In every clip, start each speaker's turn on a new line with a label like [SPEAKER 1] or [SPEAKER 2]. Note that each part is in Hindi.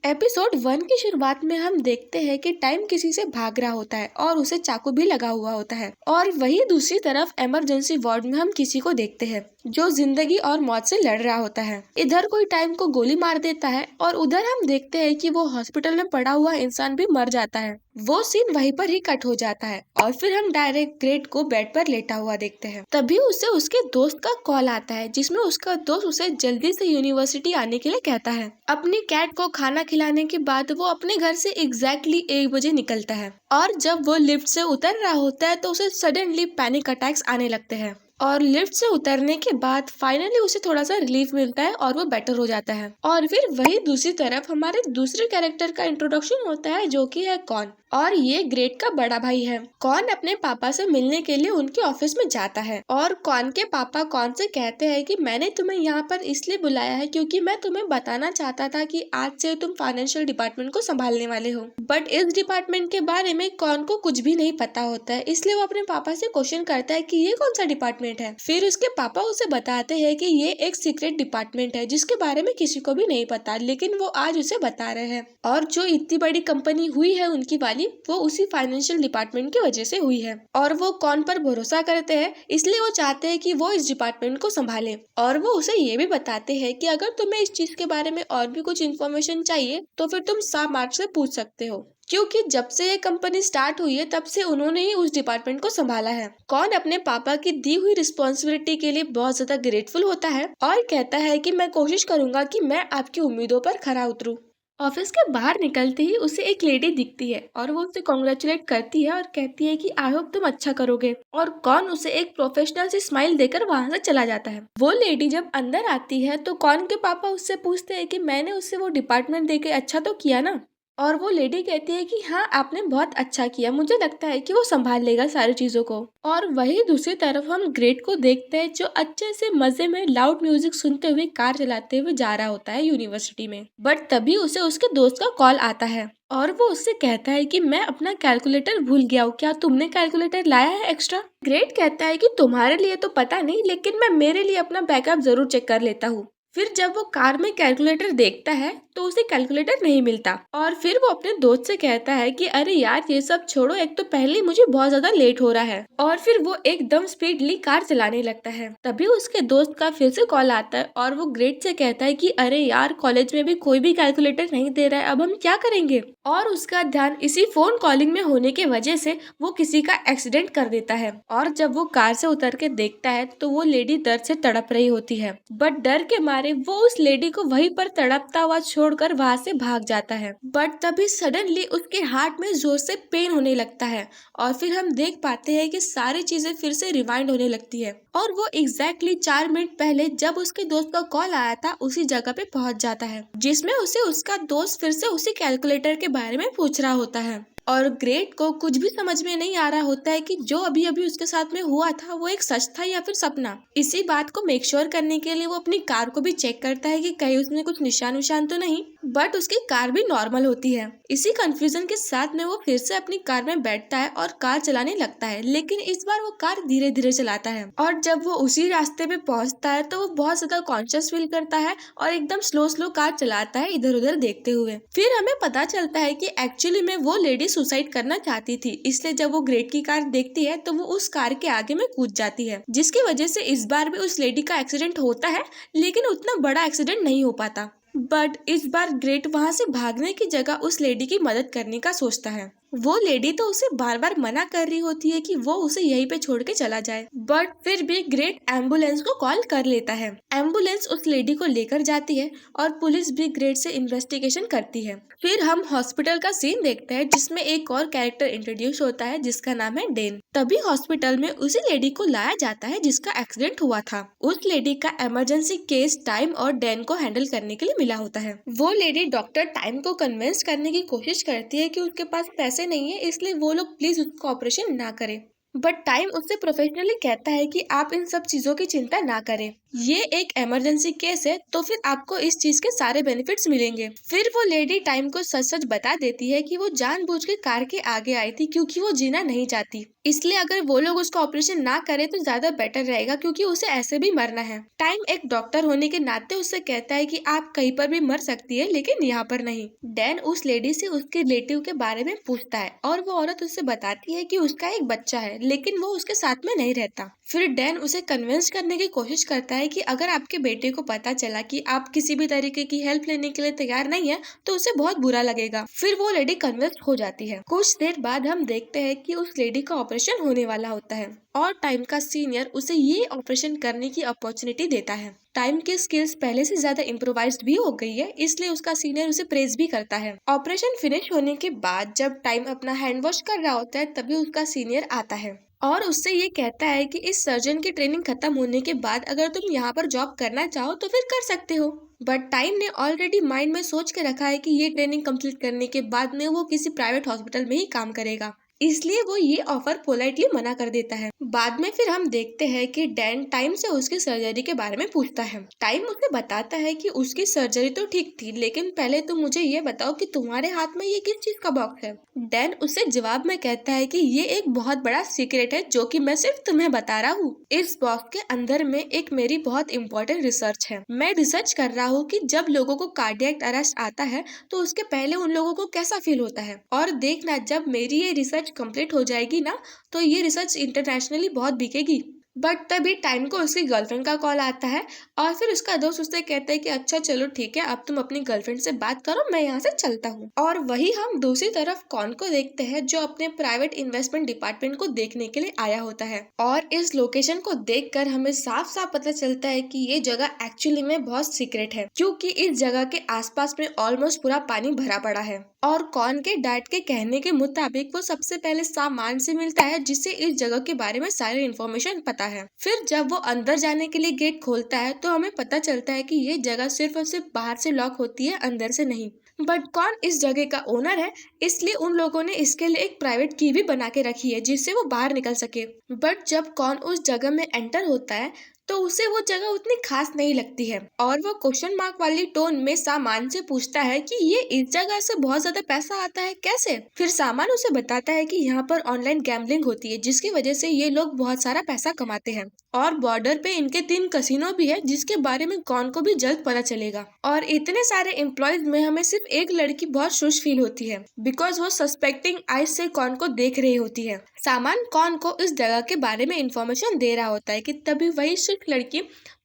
[SPEAKER 1] एपिसोड 1 की शुरुआत में हम देखते हैं कि टाइम किसी से भाग रहा होता है और उसे चाकू भी लगा हुआ होता है। और वही दूसरी तरफ इमरजेंसी वार्ड में हम किसी को देखते हैं जो जिंदगी और मौत से लड़ रहा होता है। इधर कोई टाइम को गोली मार देता है और उधर हम देखते हैं कि वो हॉस्पिटल में पड़ा हुआ इंसान भी मर जाता है। वो सीन वहीं पर ही कट हो जाता है और फिर हम डायरेक्ट ग्रेट को बेड पर लेटा हुआ देखते हैं। तभी उसे उसके दोस्त का कॉल आता है जिसमें उसका दोस्त उसे जल्दी से यूनिवर्सिटी आने के लिए कहता है। अपनी कैट को खाना खिलाने के बाद वो अपने घर से एग्जैक्टली 1 बजे निकलता है और जब वो लिफ्ट से उतर रहा होता है तो उसे सडनली पैनिक अटैक्स आने लगते हैं। और लिफ्ट से उतरने के बाद फाइनली उसे थोड़ा सा रिलीफ मिलता है और वो बेटर हो जाता है। और फिर वही दूसरी तरफ हमारे दूसरे कैरेक्टर का इंट्रोडक्शन होता है जो कि है कॉन, और ये ग्रेट का बड़ा भाई है। कॉन अपने पापा से मिलने के लिए उनके ऑफिस में जाता है और कॉन के पापा कॉन से कहते हैं कि मैंने तुम्हें यहाँ पर इसलिए बुलाया है क्योंकि मैं तुम्हें बताना चाहता था कि आज से तुम फाइनेंशियल डिपार्टमेंट को संभालने वाले हो। बट इस डिपार्टमेंट के बारे में कॉन को कुछ भी नहीं पता होता है, इसलिए वो अपने पापा से क्वेश्चन करता है कि ये कौन सा डिपार्टमेंट है। फिर उसके पापा उसे बताते हैं कि ये एक सीक्रेट डिपार्टमेंट है जिसके बारे में किसी को भी नहीं पता, लेकिन वो आज उसे बता रहे हैं। और जो इतनी बड़ी कंपनी हुई है उनकी वाली, वो उसी फाइनेंशियल डिपार्टमेंट की वजह से हुई है। और वो कॉन पर भरोसा करते हैं, इसलिए वो चाहते हैं कि वो इस डिपार्टमेंट को संभाले। और वो उसे ये भी बताते हैं कि अगर तुम्हें इस चीज के बारे में और भी कुछ इन्फॉर्मेशन चाहिए तो फिर तुम सामार्क से पूछ सकते हो, क्योंकि जब से ये कंपनी स्टार्ट हुई है तब से उन्होंने ही उस डिपार्टमेंट को संभाला है। कॉन अपने पापा की दी हुई रिस्पॉन्सिबिलिटी के लिए बहुत ज्यादा ग्रेटफुल होता है और कहता है कि मैं कोशिश करूंगा कि मैं आपकी उम्मीदों पर खरा उतरूं। ऑफिस के बाहर निकलते ही उसे एक लेडी दिखती है और वो उसे कॉन्ग्रेचुलेट करती है और कहती है कि आई होप तुम अच्छा करोगे। और कॉन उसे एक प्रोफेशनल सी स्माइल देकर वहां से चला जाता है। वो लेडी जब अंदर आती है तो कॉन के पापा उससे पूछते हैं कि मैंने उससे वो डिपार्टमेंट देके अच्छा तो किया ना। और वो लेडी कहती है कि हाँ आपने बहुत अच्छा किया, मुझे लगता है कि वो संभाल लेगा सारी चीजों को। और वही दूसरी तरफ हम ग्रेट को देखते हैं जो अच्छे से मजे में लाउड म्यूजिक सुनते हुए कार चलाते हुए जा रहा होता है यूनिवर्सिटी में। बट तभी उसे उसके दोस्त का कॉल आता है और वो उससे कहता है कि मैं अपना कैलकुलेटर भूल गया हूँ, क्या तुमने कैलकुलेटर लाया है एक्स्ट्रा। ग्रेट कहता है कि तुम्हारे लिए तो पता नहीं, लेकिन मैं मेरे लिए अपना बैकअप जरूर चेक कर लेता हूँ। फिर जब वो कार में कैलकुलेटर देखता है तो उसे कैलकुलेटर नहीं मिलता और फिर वो अपने दोस्त से कहता है कि अरे यार ये सब छोड़ो, एक तो पहले मुझे बहुत ज्यादा लेट हो रहा है। और फिर वो एकदम स्पीडली कार चलाने लगता है। तभी उसके दोस्त का फिर से कॉल आता है और वो ग्रेट से कहता है कि अरे यार कॉलेज में भी कोई भी कैलकुलेटर नहीं दे रहा है, अब हम क्या करेंगे। और उसका ध्यान इसी फोन कॉलिंग में होने की वजह से वो किसी का एक्सीडेंट कर देता है। और जब वो कार से उतर के देखता है तो वो लेडी दर्द से तड़प रही होती है, बट डर के मारे वो उस लेडी को वहीं पर तड़पता हुआ छोड़कर वहां से भाग जाता है। बट तभी सडनली उसके हार्ट में जोर से पेन होने लगता है और फिर हम देख पाते हैं कि सारी चीजें फिर से रिवाइंड होने लगती है। और वो एग्जैक्टली 4 मिनट पहले जब उसके दोस्त का कॉल आया था उसी जगह पे पहुंच जाता है, जिसमें उसे उसका दोस्त फिर से उसी कैलकुलेटर के बारे में पूछ रहा होता है। और ग्रेट को कुछ भी समझ में नहीं आ रहा होता है कि जो अभी अभी उसके साथ में हुआ था वो एक सच था या फिर सपना। इसी बात को मेक श्योर करने के लिए वो अपनी कार को भी चेक करता है कि कहीं उसमें कुछ निशान विशान तो नहीं, बट उसकी कार भी नॉर्मल होती है। इसी कंफ्यूजन के साथ में वो फिर से अपनी कार में बैठता है और कार चलाने लगता है, लेकिन इस बार वो कार धीरे धीरे चलाता है। और जब वो उसी रास्ते पे पहुंचता है तो वो बहुत ज्यादा कॉन्शियस फील करता है और एकदम स्लो स्लो कार चलाता है इधर उधर देखते हुए। फिर हमें पता चलता है कि एक्चुअली में वो लेडी सुसाइड करना चाहती थी, इसलिए जब वो ग्रेट की कार देखती है तो वो उस कार के आगे में कूद जाती है, जिसकी वजह से इस बार भी उस लेडी का एक्सीडेंट होता है, लेकिन उतना बड़ा एक्सीडेंट नहीं हो पाता। बट इस बार ग्रेट वहां से भागने की जगह उस लेडी की मदद करने का सोचता है। वो लेडी तो उसे बार बार मना कर रही होती है कि वो उसे यहीं पे छोड़ के चला जाए, बट फिर भी ग्रेट एम्बुलेंस को कॉल कर लेता है। एम्बुलेंस उस लेडी को लेकर जाती है और पुलिस भी ग्रेट से इन्वेस्टिगेशन करती है। फिर हम हॉस्पिटल का सीन देखते हैं जिसमें एक और कैरेक्टर इंट्रोड्यूस होता है जिसका नाम है डेन। तभी हॉस्पिटल में उसी लेडी को लाया जाता है जिसका एक्सीडेंट हुआ था। उस लेडी का इमरजेंसी केस टाइम और डेन को हैंडल करने के लिए मिला होता है। वो लेडी डॉक्टर टाइम को कन्विंस करने की कोशिश करती है कि उसके पास पैसे नहीं है, इसलिए वो लोग प्लीज उसका ऑपरेशन ना करें। बट टाइम उससे प्रोफेशनली कहता है कि आप इन सब चीजों की चिंता ना करें, ये एक इमरजेंसी केस है तो फिर आपको इस चीज के सारे बेनिफिट्स मिलेंगे। फिर वो लेडी टाइम को सच सच बता देती है कि वो जानबूझ के कार के आगे आई थी क्योंकि वो जीना नहीं चाहती, इसलिए अगर वो लोग उसका ऑपरेशन ना करे तो ज्यादा बेटर रहेगा क्योंकि उसे ऐसे भी मरना है। टाइम एक डॉक्टर होने के नाते उससे कहता है कि आप कहीं पर भी मर सकती है लेकिन यहाँ पर नहीं। डैन उस लेडी से उसके रिलेटिव के बारे में पूछता है और वो औरत उससे बताती है कि उसका एक बच्चा है लेकिन वो उसके साथ में नहीं रहता। फिर डैन उसे कन्विंस करने की कोशिश करता है कि अगर आपके बेटे को पता चला कि आप किसी भी तरीके की हेल्प लेने के लिए तैयार नहीं है तो उसे बहुत बुरा लगेगा। फिर वो लेडी कन्विंस हो जाती है। कुछ देर बाद हम देखते हैं कि उस लेडी का ऑपरेशन होने वाला होता है और टाइम का सीनियर उसे ये ऑपरेशन करने की अपॉर्चुनिटी देता है। टाइम की स्किल्स पहले से ज्यादा इम्प्रोवाइज्ड भी हो गई है, इसलिए उसका सीनियर उसे प्रेज भी करता है। ऑपरेशन फिनिश होने के बाद जब टाइम अपना हैंड वॉश कर रहा होता है तभी उसका सीनियर आता है और उससे ये कहता है कि इस सर्जन की ट्रेनिंग खत्म होने के बाद अगर तुम यहाँ पर जॉब करना चाहो तो फिर कर सकते हो। बट टाइम ने ऑलरेडी माइंड में सोच के रखा है कि ये ट्रेनिंग कंप्लीट करने के बाद में वो किसी प्राइवेट हॉस्पिटल में ही काम करेगा, इसलिए वो ये ऑफर पोलाइटली मना कर देता है। बाद में फिर हम देखते हैं कि डैन टाइम से उसकी सर्जरी के बारे में पूछता है। टाइम उसे बताता है कि उसकी सर्जरी तो ठीक थी लेकिन पहले तुम मुझे ये बताओ कि तुम्हारे हाथ में ये किस चीज का बॉक्स है। डैन उसे जवाब में कहता है कि ये एक बहुत बड़ा सीक्रेट है जो कि मैं सिर्फ तुम्हें बता रहा हूँ। इस बॉक्स के अंदर में एक मेरी बहुत इम्पोर्टेंट रिसर्च है। मैं रिसर्च कर रहा हूँ कि जब लोगों को कार्डियक अरेस्ट आता है तो उसके पहले उन लोगों को कैसा फील होता है, और देखना जब मेरी ये रिसर्च कंप्लीट हो जाएगी ना तो ये रिसर्च इंटरनेशनली बहुत बिकेगी। बट तभी टाइम को उसकी गर्लफ्रेंड का कॉल आता है और फिर उसका दोस्त उससे कहता है कि अच्छा चलो ठीक है, अब तुम अपनी गर्लफ्रेंड से बात करो, मैं यहाँ से चलता हूँ। और वही हम दूसरी तरफ कॉन को देखते हैं जो अपने प्राइवेट इन्वेस्टमेंट डिपार्टमेंट को देखने के लिए आया होता है। और इस लोकेशन को देखकर हमें साफ साफ पता चलता है कि ये जगह एक्चुअली में बहुत सीक्रेट है क्योंकि इस जगह के आसपास में ऑलमोस्ट पूरा पानी भरा पड़ा है। और कॉन के डैड के कहने के मुताबिक वो सबसे पहले सामान से मिलता है जिससे इस जगह के बारे में सारी इन्फॉर्मेशन पता है। फिर जब वो अंदर जाने के लिए गेट खोलता है तो हमें पता चलता है कि ये जगह सिर्फ और सिर्फ बाहर से लॉक होती है, अंदर से नहीं। बट कौन इस जगह का ओनर है, इसलिए उन लोगों ने इसके लिए एक प्राइवेट की भी बना के रखी है जिससे वो बाहर निकल सके। बट जब कौन उस जगह में एंटर होता है तो उसे वो जगह उतनी खास नहीं लगती है और वो क्वेश्चन मार्क वाली टोन में सामान से पूछता है कि ये इस जगह से बहुत ज्यादा पैसा आता है कैसे। फिर सामान उसे बताता है कि यहाँ पर ऑनलाइन गैम्बलिंग होती है जिसकी वजह से ये लोग बहुत सारा पैसा कमाते हैं और बॉर्डर पे इनके 3 कसिनो भी है जिसके बारे में कौन को भी जल्द पता चलेगा। और इतने सारे एम्प्लॉयज में हमें सिर्फ एक लड़की बहुत शुश फील होती है बिकॉज वो सस्पेक्टिंग आइज से कौन को देख रही होती है। सामान कौन को इस जगह के बारे में इंफॉर्मेशन दे रहा होता है कि तभी वही लड़की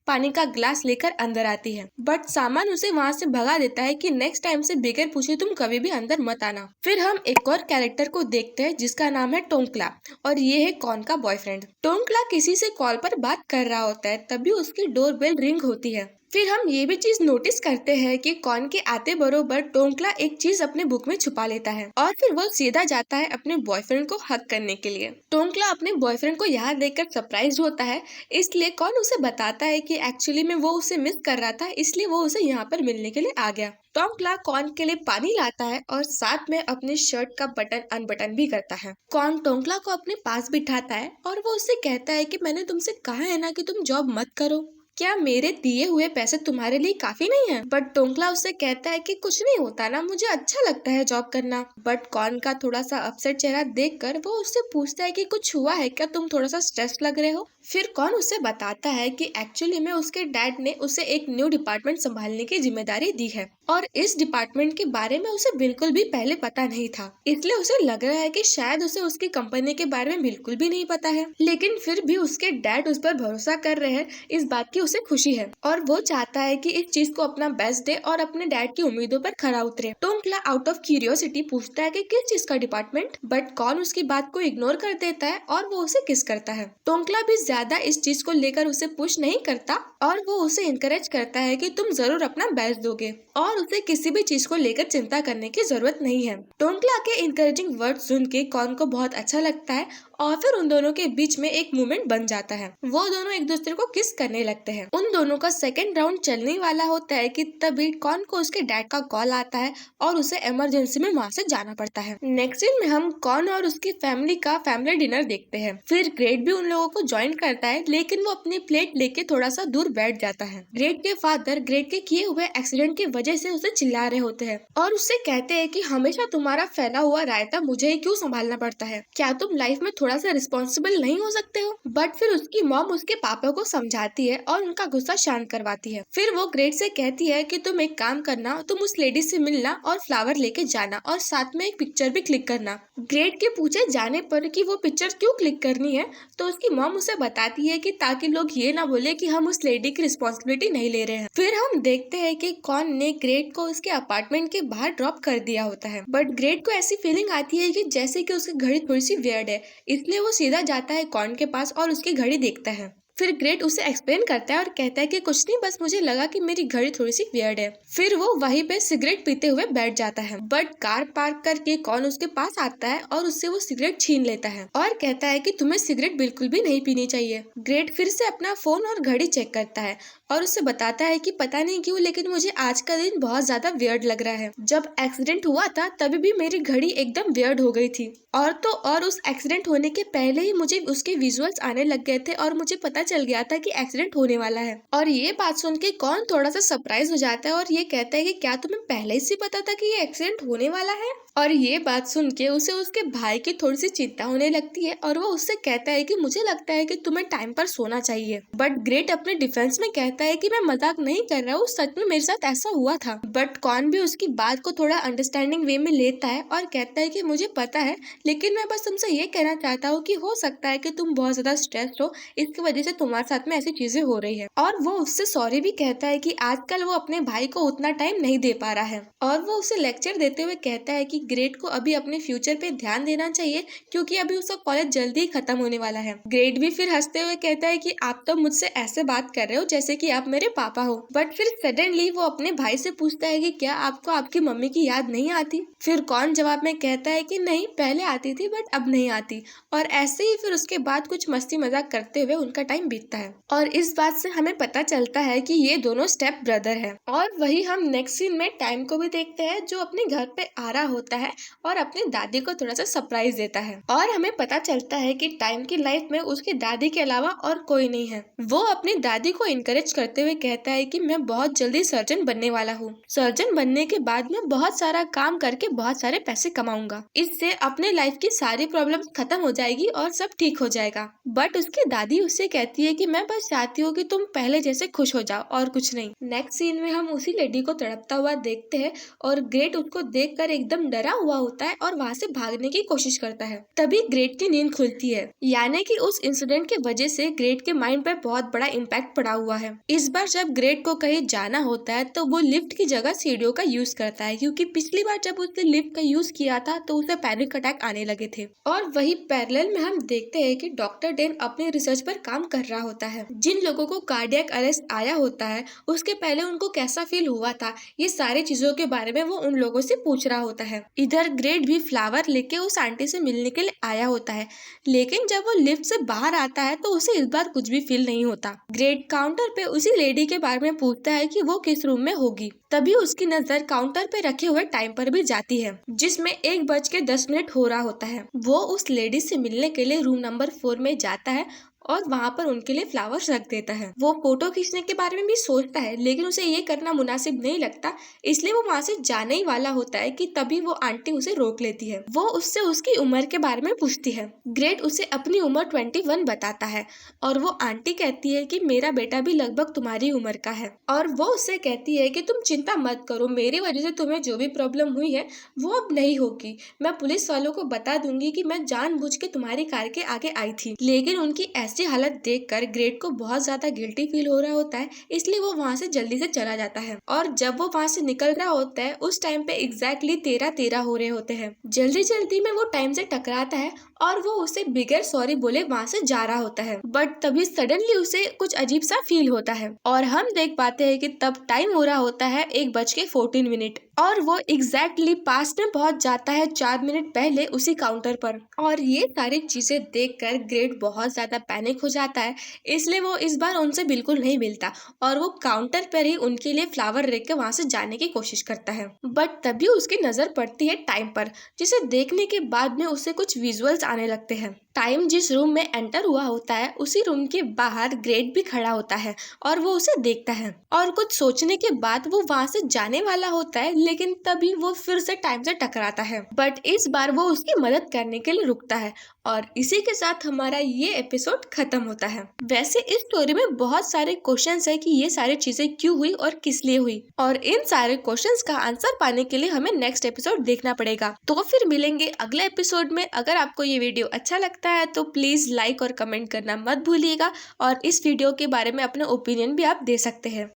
[SPEAKER 1] पानी का ग्लास लेकर अंदर आती है। बट सामान उसे वहाँ से भगा देता है कि नेक्स्ट टाइम से बगैर पूछे तुम कभी भी अंदर मत आना। फिर हम एक और कैरेक्टर को देखते हैं जिसका नाम है टोंकला और ये है कौन का बॉयफ्रेंड। टोंकला किसी से कॉल पर बात कर रहा होता है तभी उसकी डोरबेल रिंग होती है। फिर हम ये भी चीज नोटिस करते हैं कि कौन के आते बरोबर टोंकला एक चीज अपने बुक में छुपा लेता है और फिर वो सीधा जाता है अपने बॉयफ्रेंड को हक करने के लिए। टोंकला अपने बॉयफ्रेंड को यहाँ देखकर सरप्राइज होता है, इसलिए कौन उसे बताता है कि एक्चुअली में वो उसे मिस कर रहा था इसलिए वो उसे यहाँ पर मिलने के लिए आ गया। टोंकला कौन के लिए पानी लाता है और साथ में अपने शर्ट का बटन अनबटन भी करता है। कौन टोंकला को अपने पास बिठाता है और वो उससे कहता है कि मैंने तुमसे कहा है ना कि तुम जॉब मत करो, क्या मेरे दिए हुए पैसे तुम्हारे लिए काफी नहीं है। बट टोंकला उससे कहता है कि कुछ नहीं होता ना, मुझे अच्छा लगता है जॉब करना। बट कौन का थोड़ा सा अपसेट चेहरा देखकर वो उससे पूछता है कि कुछ हुआ है क्या, तुम थोड़ा सा स्ट्रेस लग रहे हो। फिर कौन उसे बताता है कि एक्चुअली में उसके डैड ने उसे एक न्यू डिपार्टमेंट संभालने की जिम्मेदारी दी है और इस डिपार्टमेंट के बारे में उसे बिल्कुल भी पहले पता नहीं था, इसलिए उसे लग रहा है कि शायद उसे उसकी कंपनी के बारे में बिल्कुल भी नहीं पता है। लेकिन फिर भी उसके डैड उस पर भरोसा कर रहे हैं, इस बात की उसे खुशी है और वो चाहता है कि इस चीज को अपना बेस्ट दे और अपने डैड की उम्मीदों पर खरा उतरे। टोंकला आउट ऑफ क्यूरियोसिटी पूछता है कि किस चीज का डिपार्टमेंट, बट कौन उसकी बात को इग्नोर कर देता है और वो उसे किस करता है। टोंकला भी ज्यादा इस चीज को लेकर उसे पुश नहीं करता और वो उसे इनकरेज करता है कि तुम जरूर अपना बेस्ट दोगे और उसे किसी भी चीज को लेकर चिंता करने की जरूरत नहीं है। टोंकला के इनकरेजिंग वर्ड सुन के कौन को बहुत अच्छा लगता है और फिर उन दोनों के बीच में एक मूवमेंट बन जाता है। वो दोनों एक दूसरे को किस करने लगते हैं। उन दोनों का सेकंड राउंड चलने वाला होता है कि तभी कॉर्न को उसके डैड का कॉल आता है और उसे इमरजेंसी में वहाँ से जाना पड़ता है। नेक्स्ट सीन में हम कॉर्न और उसकी फैमिली का फैमिली डिनर देखते हैं। फिर ग्रेट भी उन लोगों को ज्वाइन करता है, लेकिन वो अपनी प्लेट लेके थोड़ा सा दूर बैठ जाता है। ग्रेट के फादर ग्रेट के किए हुए एक्सीडेंट की वजह से उसे चिल्ला रहे होते हैं और उससे कहते हैं कि हमेशा तुम्हारा फैला हुआ रायता मुझे ही क्यों संभालना पड़ता है, क्या तुम लाइफ में थोड़ा सा रिस्पॉन्सिबल नहीं हो सकते हो। बट फिर उसकी मॉम उसके पापा को समझाती है और उनका गुस्सा शांत करवाती है। फिर वो ग्रेट से कहती है कि तुम एक काम करना, तुम उस लेडी से मिलना और फ्लावर लेके जाना और साथ में एक पिक्चर भी क्लिक करना। ग्रेट के पूछे जाने पर कि वो पिक्चर क्यों क्लिक करनी है, तो उसकी मॉम उसे बताती है कि ताकि लोग ये ना बोले कि हम उस लेडी की रिस्पॉन्सिबिलिटी नहीं ले रहे हैं। फिर हम देखते हैं कि कॉर्न ने ग्रेट को उसके अपार्टमेंट के बाहर ड्रॉप कर दिया होता है, बट ग्रेट को ऐसी फीलिंग आती है कि जैसे कि उसकी घड़ी थोड़ी सी वियर्ड है, इसलिए वो सीधा जाता है कॉर्न के पास और उसकी घड़ी देखता है। फिर ग्रेट उसे एक्सप्लेन करता है और कहता है कि कुछ नहीं, बस मुझे लगा कि मेरी घड़ी थोड़ी सी वियर्ड है। फिर वो वहीं पे सिगरेट पीते हुए बैठ जाता है, बट कार पार्क करके कॉर्न उसके पास आता है और उससे वो सिगरेट छीन लेता है और कहता है कि तुम्हें सिगरेट बिल्कुल भी नहीं पीनी चाहिए। ग्रेट फिर से अपना फोन और घड़ी चेक करता है और उससे बताता है कि पता नहीं क्यों, लेकिन मुझे आज का दिन बहुत ज्यादा वियर्ड लग रहा है। जब एक्सीडेंट हुआ था तभी भी मेरी घड़ी एकदम वियर्ड हो गई थी, और उस एक्सीडेंट होने के पहले ही मुझे उसके विजुअल्स आने लग गए थे और मुझे पता चल गया था कि एक्सीडेंट होने वाला है। और ये बात सुन के कौन थोड़ा सा सरप्राइज हो जाता है और ये कहता है कि क्या तुम्हें पहले से पता था कि ये एक्सीडेंट होने वाला है। और ये बात सुन के उसे उसके भाई की थोड़ी सी चिंता होने लगती है और वो उससे कहता है कि मुझे लगता है कि तुम्हें टाइम पर सोना चाहिए। बट ग्रेट अपने डिफेंस में कहता है कि मैं मजाक नहीं कर रहा हूँ, सच में मेरे साथ ऐसा हुआ था। बट कौन भी उसकी बात को थोड़ा अंडरस्टैंडिंग वे में लेता है और कहता है कि मुझे पता है, लेकिन मैं बस तुमसे ये कहना चाहता हूँ कि हो सकता है कि तुम बहुत ज्यादा स्ट्रेस्ड हो, इसकी वजह से तुम्हारे साथ में ऐसी चीजें हो रही है। और वो उससे सॉरी भी कहता है कि आजकल वो अपने भाई को उतना टाइम नहीं दे पा रहा है। और वो उसे लेक्चर देते हुए कहता है कि ग्रेट को अभी अपने फ्यूचर पे ध्यान देना चाहिए, क्योंकि अभी उसका कॉलेज जल्दी ही खत्म होने वाला है। ग्रेट भी फिर हंसते हुए कहता है कि आप तो मुझसे ऐसे बात कर रहे हो जैसे कि आप मेरे पापा हो। बट फिर सडनली वो अपने भाई से पूछता है कि क्या आपको आपकी मम्मी की याद नहीं आती। फिर कौन जवाब में कहता है कि नहीं, पहले आती थी बट अब नहीं आती। और ऐसे ही फिर उसके बाद कुछ मस्ती मजाक करते हुए उनका टाइम बीतता है और इस बात से हमें पता चलता है कि ये दोनों स्टेप ब्रदर हैं। और वही हम नेक्स्ट सीन में टाइम को भी देखते हैं, जो अपने घर पे आ रहा होता है और अपनी दादी को थोड़ा सा सरप्राइज देता है। और हमें पता चलता है कि टाइम की लाइफ में उसकी दादी के अलावा और कोई नहीं है। वो अपनी दादी को इनकरेज करते हुए कहता है कि मैं बहुत जल्दी सर्जन बनने वाला हूँ। सर्जन बनने के बाद मैं बहुत सारा काम करके बहुत सारे पैसे कमाऊंगा, इससे अपने लाइफ की सारी प्रॉब्लम खत्म हो जाएगी और सब ठीक हो जाएगा। बट उसकी दादी उससे कहती है कि मैं बस चाहती हूँ कि तुम पहले जैसे खुश हो जाओ और कुछ नहीं। नेक्स्ट सीन में हम उसी लेडी को तड़पता हुआ देखते हैं और ग्रेट उसको देखकर एकदम डरा हुआ होता है और वहाँ से भागने की कोशिश करता है। तभी ग्रेट की नींद खुलती है, यानी कि उस इंसिडेंट की वजह से ग्रेट के माइंड पर बहुत बड़ा इम्पैक्ट पड़ा हुआ है। इस बार जब ग्रेट को कहीं जाना होता है तो वो लिफ्ट की जगह सीढ़ियों का यूज करता है, क्योंकि पिछली बार जब उसने लिफ्ट का यूज किया था तो उसे पैनिक अटैक आने लगे थे। और वही पैरेलल में हम देखते हैं कि डॉक्टर डेन अपने रिसर्च पर काम कर रहा होता है। जिन लोगों को कार्डियक अरेस्ट आया होता है उसके पहले उनको कैसा फील हुआ था, ये सारी चीजों के बारे में वो उन लोगों से पूछ रहा होता है। इधर ग्रेट भी फ्लावर लेके उस आंटी से मिलने के लिए आया होता है, लेकिन जब वो लिफ्ट से बाहर आता है तो उसे इस बार कुछ भी फील नहीं होता। ग्रेट काउंटर पे उसी लेडी के बारे में पूछता है कि वो किस रूम में होगी। तभी उसकी नजर काउंटर पे रखे हुए टाइम पर भी जाती है, जिसमें 1:10 हो रहा होता है। वो उस लेडी से मिलने के लिए रूम नंबर 4 में जाता है और वहाँ पर उनके लिए फ्लावर्स रख देता है। वो फोटो खींचने के बारे में भी सोचता है, लेकिन उसे ये करना मुनासिब नहीं लगता, इसलिए वो वहाँ से जाने ही वाला होता है कि तभी वो आंटी उसे रोक लेती है। वो उससे उसकी उम्र के बारे में पूछती है। ग्रेट उसे अपनी उम्र 21 बताता है और वो आंटी कहती है कि मेरा बेटा भी लगभग तुम्हारी उम्र का है। और वो उससे कहती है कि तुम चिंता मत करो, मेरी वजह से तुम्हें जो भी प्रॉब्लम हुई है वो अब नहीं होगी। मैं पुलिस वालों को बता दूंगी कि मैं जानबूझ के तुम्हारी कार के आगे आई थी। लेकिन उनकी ऐसी हालत देखकर ग्रेट को बहुत ज्यादा गिल्टी फील हो रहा होता है, इसलिए वो वहाँ से जल्दी से चला जाता है। और जब वो वहाँ से निकल रहा होता है उस टाइम पे एग्जैक्टली 13:13 हो रहे होते हैं। जल्दी जल्दी में वो टाइम से टकराता है और वो उसे बिगर सॉरी बोले वहाँ से जा रहा होता है। बट तभी सडनली उसे कुछ अजीब सा फील होता है और हम देख पाते हैं कि तब टाइम हो रहा होता है 1:14 और वो एग्जैक्टली पास्ट में पहुंच जाता है 4 मिनट पहले उसी काउंटर पर। और ये सारी चीजें देखकर ग्रेट बहुत ज्यादा पैनिक हो जाता है, इसलिए वो इस बार उनसे बिल्कुल नहीं मिलता और वो काउंटर पर ही उनके लिए फ्लावर रख के वहां से जाने की कोशिश करता है। बट तभी उसकी नजर पड़ती है टाइम पर, जिसे देखने के बाद में उसे कुछ विजुअल्स आने लगते हैं। टाइम जिस रूम में एंटर हुआ होता है उसी रूम के बाहर ग्रेट भी खड़ा होता है और वो उसे देखता है और कुछ सोचने के बाद वो वहां से जाने वाला होता है, लेकिन तभी वो फिर से टाइम से टकराता है। बट इस बार वो उसकी मदद करने के लिए रुकता है और इसी के साथ हमारा ये एपिसोड खत्म होता है। वैसे इस स्टोरी में बहुत सारे क्वेश्चंस है कि ये सारी चीजें क्यों हुई और किस लिए हुई, और इन सारे क्वेश्चंस का आंसर पाने के लिए हमें नेक्स्ट एपिसोड देखना पड़ेगा। तो फिर मिलेंगे अगले एपिसोड में। अगर आपको ये वीडियो अच्छा लगता है तो प्लीज लाइक और कमेंट करना मत भूलिएगा और इस वीडियो के बारे में अपना ओपिनियन भी आप दे सकते हैं।